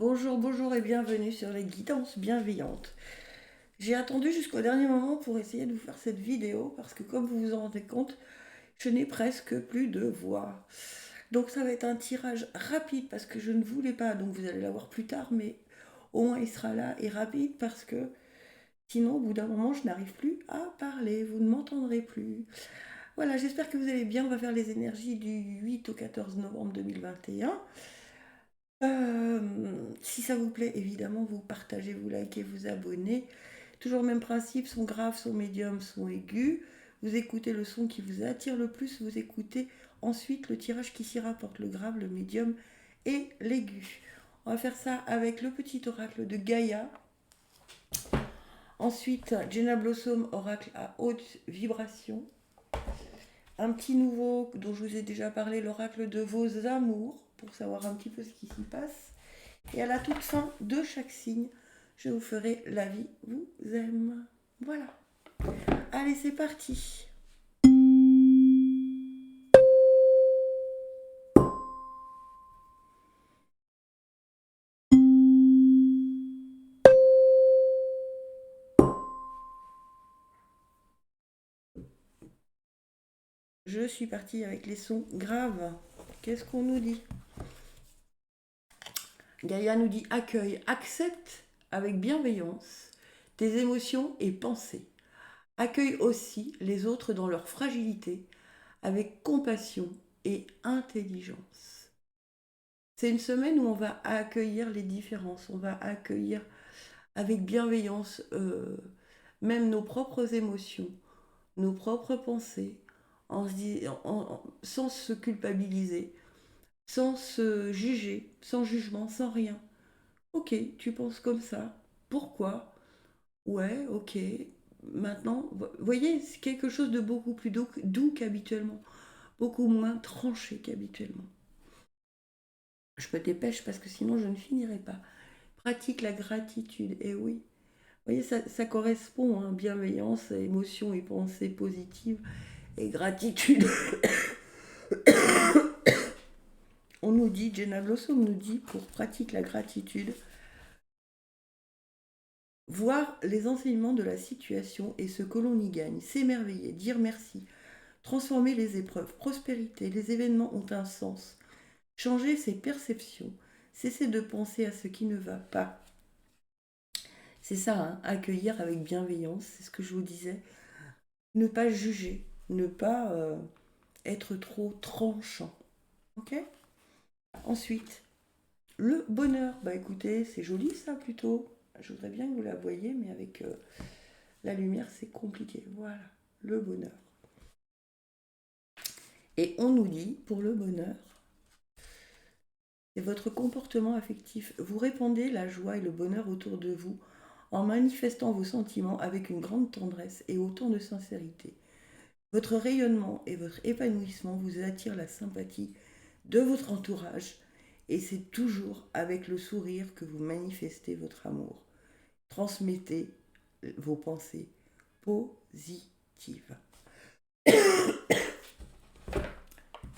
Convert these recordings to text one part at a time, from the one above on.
Bonjour, bonjour et bienvenue sur les guidances bienveillantes. J'ai attendu jusqu'au dernier moment pour essayer de vous faire cette vidéo parce que comme vous vous en rendez compte, je n'ai presque plus de voix. Donc ça va être un tirage rapide parce que je ne voulais pas, donc vous allez la voir plus tard, mais au moins il sera là et rapide parce que sinon au bout d'un moment je n'arrive plus à parler, vous ne m'entendrez plus. Voilà, j'espère que vous allez bien, on va faire les énergies du 8 au 14 novembre 2021. Si ça vous plaît, évidemment, vous partagez, vous likez, vous abonnez. Toujours le même principe, son grave, son médium, son aigu. Vous écoutez le son qui vous attire le plus, vous écoutez ensuite le tirage qui s'y rapporte, le grave, le médium et l'aigu. On va faire ça avec le petit oracle de Gaïa. Ensuite, Jenna Blossom, oracle à haute vibration. Un petit nouveau dont je vous ai déjà parlé, l'oracle de vos amours, pour savoir un petit peu ce qui s'y passe. Et à la toute fin de chaque signe, je vous ferai la vie vous aime. Voilà. Allez, c'est parti. Je suis partie avec les sons graves. Qu'est-ce qu'on nous dit? Gaïa nous dit accueille, accepte avec bienveillance tes émotions et pensées. Accueille aussi les autres dans leur fragilité avec compassion et intelligence. C'est une semaine où on va accueillir les différences, on va accueillir avec bienveillance même nos propres émotions, nos propres pensées, sans se culpabiliser, sans se juger, sans jugement, sans rien. Ok, tu penses comme ça. Pourquoi? Ouais, ok. Maintenant, vous voyez, c'est quelque chose de beaucoup plus doux qu'habituellement, beaucoup moins tranché qu'habituellement. Je me dépêche parce que sinon je ne finirai pas. Pratique la gratitude, et oui. Vous voyez, ça correspond, hein, bienveillance, émotion et pensée positive et gratitude. On nous dit, Jenna Blossom nous dit, pour pratique la gratitude, voir les enseignements de la situation et ce que l'on y gagne, s'émerveiller, dire merci, transformer les épreuves, prospérité, les événements ont un sens, changer ses perceptions, cesser de penser à ce qui ne va pas. C'est ça, hein, accueillir avec bienveillance, c'est ce que je vous disais, ne pas juger, ne pas être trop tranchant. Ok? Ensuite, le bonheur. Bah écoutez, c'est joli ça plutôt. Je voudrais bien que vous la voyiez, mais avec la lumière, c'est compliqué. Voilà, le bonheur. Et on nous dit, pour le bonheur, c'est votre comportement affectif. Vous répandez la joie et le bonheur autour de vous en manifestant vos sentiments avec une grande tendresse et autant de sincérité. Votre rayonnement et votre épanouissement vous attirent la sympathie de votre entourage et c'est toujours avec le sourire que vous manifestez votre amour. Transmettez vos pensées positives.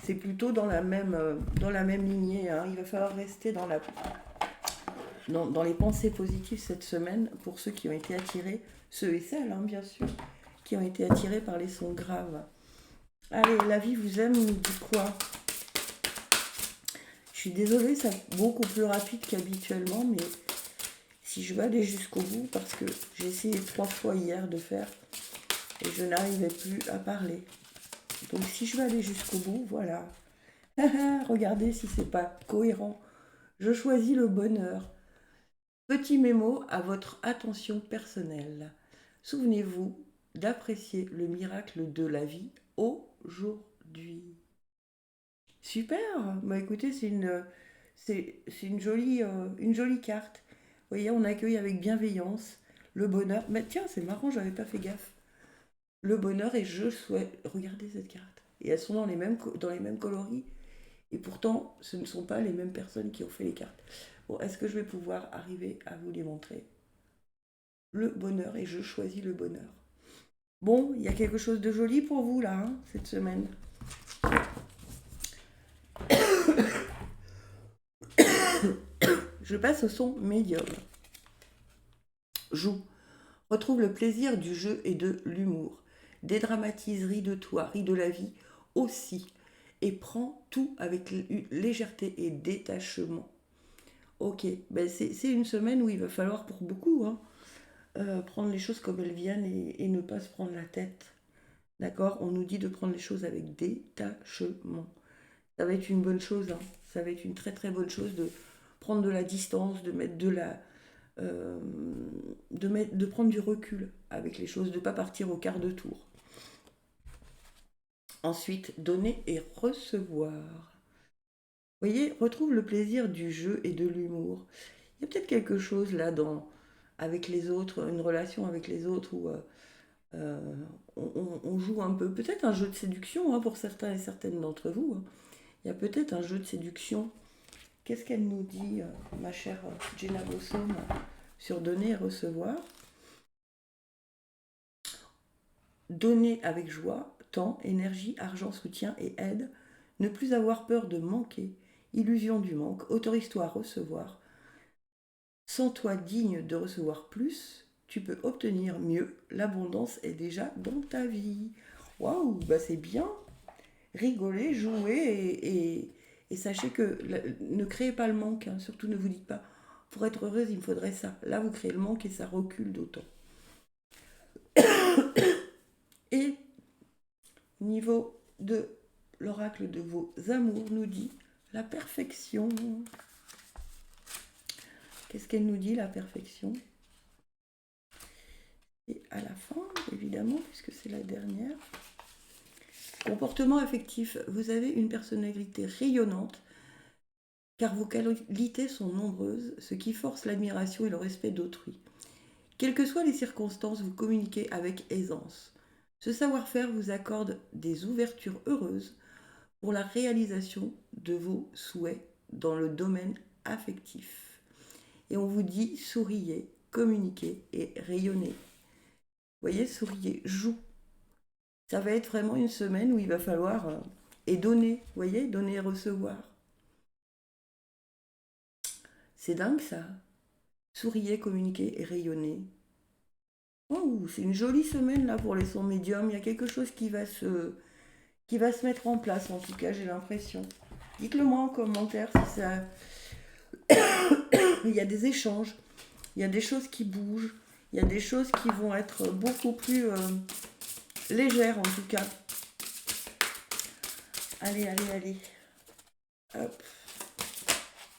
C'est plutôt dans la même lignée, hein. Il va falloir rester dans les pensées positives cette semaine pour ceux qui ont été attirés, ceux et celles, hein, bien sûr, qui ont été attirés par les sons graves. Allez, la vie vous aime, nous dit quoi? Je suis désolée, c'est beaucoup plus rapide qu'habituellement, mais si je veux aller jusqu'au bout, parce que j'ai essayé 3 fois hier de faire et je n'arrivais plus à parler. Donc si je veux aller jusqu'au bout, voilà. Regardez si c'est pas cohérent. Je choisis le bonheur. Petit mémo à votre attention personnelle. Souvenez-vous d'apprécier le miracle de la vie aujourd'hui. Super. Bah écoutez, c'est une jolie carte. Vous voyez, on accueille avec bienveillance le bonheur. Mais tiens, c'est marrant, j'avais pas fait gaffe. Le bonheur et je souhaite. Regardez cette carte. Et elles sont dans les mêmes coloris. Et pourtant, ce ne sont pas les mêmes personnes qui ont fait les cartes. Bon, est-ce que je vais pouvoir arriver à vous les montrer? Le bonheur et je choisis le bonheur. Bon, il y a quelque chose de joli pour vous là, hein, cette semaine. Je passe au son médium. Joue. Retrouve le plaisir du jeu et de l'humour. Dédramatise, ris de toi, ris de la vie aussi. Et prends tout avec légèreté et détachement. Ok, ben c'est une semaine où il va falloir pour beaucoup prendre les choses comme elles viennent et ne pas se prendre la tête. D'accord. On nous dit de prendre les choses avec détachement. Ça va être une bonne chose. Ça va être une très très bonne chose de prendre de la distance, de mettre de la... de prendre du recul avec les choses, de ne pas partir au quart de tour. Ensuite, donner et recevoir. Vous voyez, retrouve le plaisir du jeu et de l'humour. Il y a peut-être quelque chose là avec les autres, une relation avec les autres où on joue un peu. Peut-être un jeu de séduction pour certains et certaines d'entre vous. Il y a peut-être un jeu de séduction. Qu'est-ce qu'elle nous dit, ma chère Jenna Blossom, sur donner et recevoir? Donner avec joie, temps, énergie, argent, soutien et aide. Ne plus avoir peur de manquer. Illusion du manque. Autorise-toi à recevoir. Sens-toi digne de recevoir plus. Tu peux obtenir mieux. L'abondance est déjà dans ta vie. Waouh, bah c'est bien. Rigolez, jouez et sachez que ne créez pas le manque. Surtout ne vous dites pas, pour être heureuse, il me faudrait ça. Là, vous créez le manque et ça recule d'autant. Et niveau de l'oracle de vos amours nous dit la perfection. Qu'est-ce qu'elle nous dit, la perfection? Et à la fin, évidemment, puisque c'est la dernière. Comportement affectif. Vous avez une personnalité rayonnante, car vos qualités sont nombreuses, ce qui force l'admiration et le respect d'autrui. Quelles que soient les circonstances, vous communiquez avec aisance. Ce savoir-faire vous accorde des ouvertures heureuses pour la réalisation de vos souhaits dans le domaine affectif. Et on vous dit souriez, communiquez et rayonnez. Voyez, souriez, joue. Ça va être vraiment une semaine où il va falloir et donner, voyez, donner et recevoir. C'est dingue ça. Souriez, communiquez et rayonnez. Oh, c'est une jolie semaine là pour les sons médiums. Il y a quelque chose qui va se mettre en place, en tout cas, j'ai l'impression. Dites-le moi en commentaire si ça. Il y a des échanges, il y a des choses qui bougent, il y a des choses qui vont être beaucoup plus légères en tout cas. Allez, allez, allez. Hop.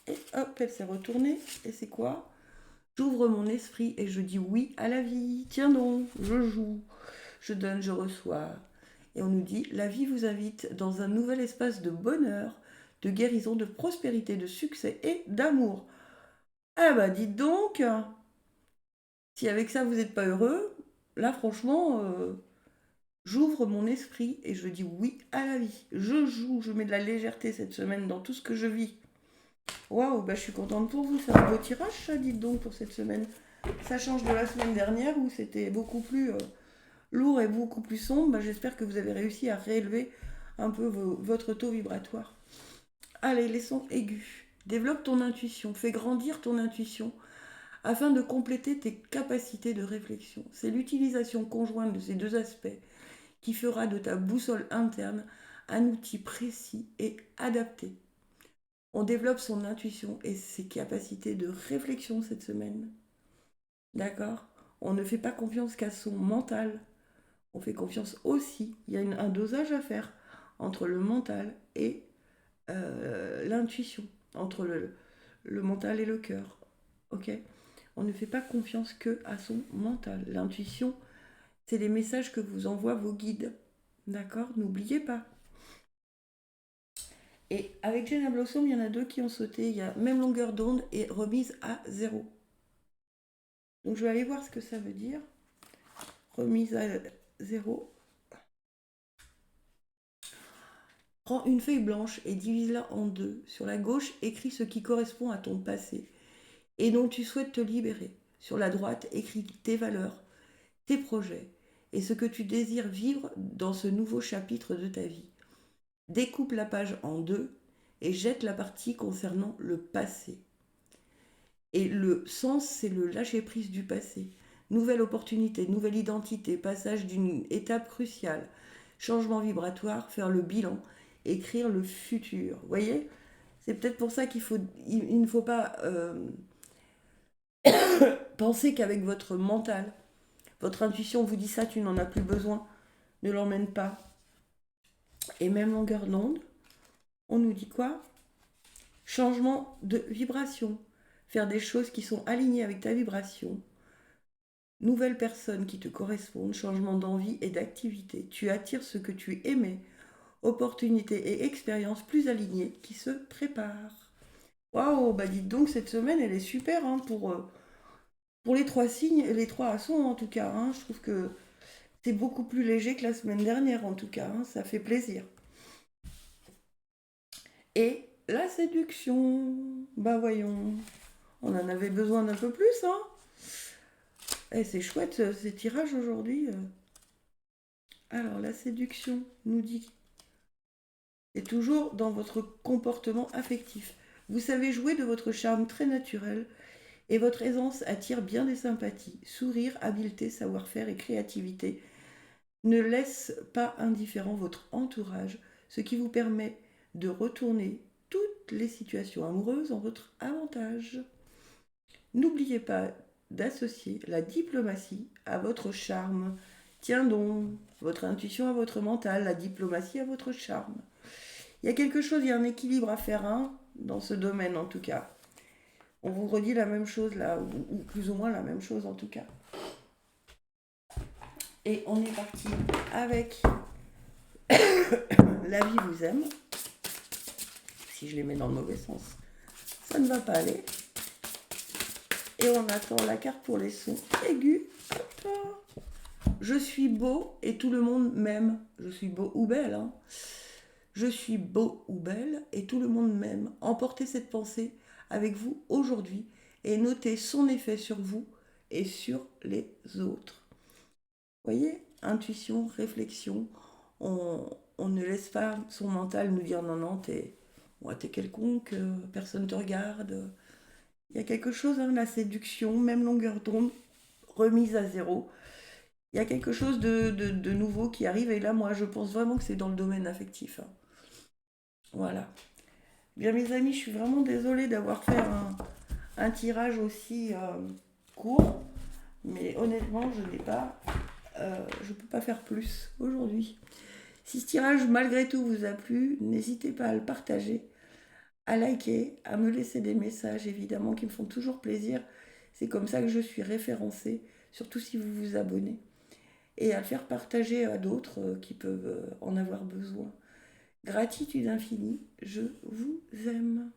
Et hop, elle s'est retournée. Et c'est quoi? J'ouvre mon esprit et je dis oui à la vie. Tiens donc, je joue, je donne, je reçois. Et on nous dit, la vie vous invite dans un nouvel espace de bonheur, de guérison, de prospérité, de succès et d'amour. Ah bah dites donc, si avec ça vous n'êtes pas heureux, là franchement, j'ouvre mon esprit et je dis oui à la vie. Je joue, je mets de la légèreté cette semaine dans tout ce que je vis. Waouh, bah je suis contente pour vous, c'est un beau tirage ça, dites donc, pour cette semaine. Ça change de la semaine dernière où c'était beaucoup plus lourd et beaucoup plus sombre. Bah, j'espère que vous avez réussi à réélever un peu votre taux vibratoire. Allez, les sons aigus. Développe ton intuition, fais grandir ton intuition afin de compléter tes capacités de réflexion. C'est l'utilisation conjointe de ces deux aspects qui fera de ta boussole interne un outil précis et adapté. On développe son intuition et ses capacités de réflexion cette semaine. D'accord? On ne fait pas confiance qu'à son mental. On fait confiance aussi. Il y a un dosage à faire entre le mental et l'intuition, entre le mental et le cœur. Ok? On ne fait pas confiance que à son mental. L'intuition, c'est les messages que vous envoient vos guides. D'accord? N'oubliez pas. Et avec Jenna Blossom, il y en a deux qui ont sauté. Il y a même longueur d'onde et remise à 0. Donc je vais aller voir ce que ça veut dire. Remise à 0. Prends une feuille blanche et divise-la en deux. Sur la gauche, écris ce qui correspond à ton passé et dont tu souhaites te libérer. Sur la droite, écris tes valeurs, tes projets et ce que tu désires vivre dans ce nouveau chapitre de ta vie. Découpe la page en deux et jette la partie concernant le passé. Et le sens, c'est le lâcher-prise du passé. Nouvelle opportunité, nouvelle identité, passage d'une étape cruciale, changement vibratoire, faire le bilan, écrire le futur. Vous voyez? C'est peut-être pour ça il ne faut pas penser qu'avec votre mental, votre intuition vous dit ça, tu n'en as plus besoin, ne l'emmène pas. Et même longueur d'onde, on nous dit quoi? Changement de vibration. Faire des choses qui sont alignées avec ta vibration. Nouvelles personnes qui te correspondent, changement d'envie et d'activité. Tu attires ce que tu aimais. Opportunités et expériences plus alignées qui se préparent. Waouh, bah dites donc, cette semaine, elle est super hein, pour les 3 signes, les 3 sons en tout cas. Hein. Je trouve que c'est beaucoup plus léger que la semaine dernière en tout cas. Hein. Ça fait plaisir. Et la séduction, bah voyons, on en avait besoin d'un peu plus, hein. Et c'est chouette ces tirages aujourd'hui. Alors la séduction nous dit, c'est toujours dans votre comportement affectif. Vous savez jouer de votre charme très naturel et votre aisance attire bien des sympathies. Sourire, habileté, savoir-faire et créativité ne laissent pas indifférent votre entourage, ce qui vous permet de retourner toutes les situations amoureuses en votre avantage. N'oubliez pas d'associer la diplomatie à votre charme. Tiens donc, votre intuition à votre mental, la diplomatie à votre charme. Il y a quelque chose, il y a un équilibre à faire hein, dans ce domaine en tout cas. On vous redit la même chose là, ou plus ou moins la même chose en tout cas. Et on est parti avec La vie vous aime. Si je les mets dans le mauvais sens, ça ne va pas aller. Et on attend la carte pour les sons aigus. Je suis beau et tout le monde m'aime. Je suis beau ou belle. Hein. Je suis beau ou belle et tout le monde m'aime. Emportez cette pensée avec vous aujourd'hui et notez son effet sur vous et sur les autres. Vous voyez, intuition, réflexion, on ne laisse pas son mental nous dire non, non, t'es quelconque, personne ne te regarde. Il y a quelque chose, hein, la séduction, même longueur d'onde, remise à zéro. Il y a quelque chose de nouveau qui arrive et là, moi, je pense vraiment que c'est dans le domaine affectif. Hein. Voilà. Bien, mes amis, je suis vraiment désolée d'avoir fait un tirage aussi court, mais honnêtement, je ne peux pas faire plus aujourd'hui. Si ce tirage, malgré tout, vous a plu, n'hésitez pas à le partager, à liker, à me laisser des messages, évidemment, qui me font toujours plaisir. C'est comme ça que je suis référencée, surtout si vous vous abonnez. Et à le faire partager à d'autres qui peuvent en avoir besoin. Gratitude infinie, je vous aime.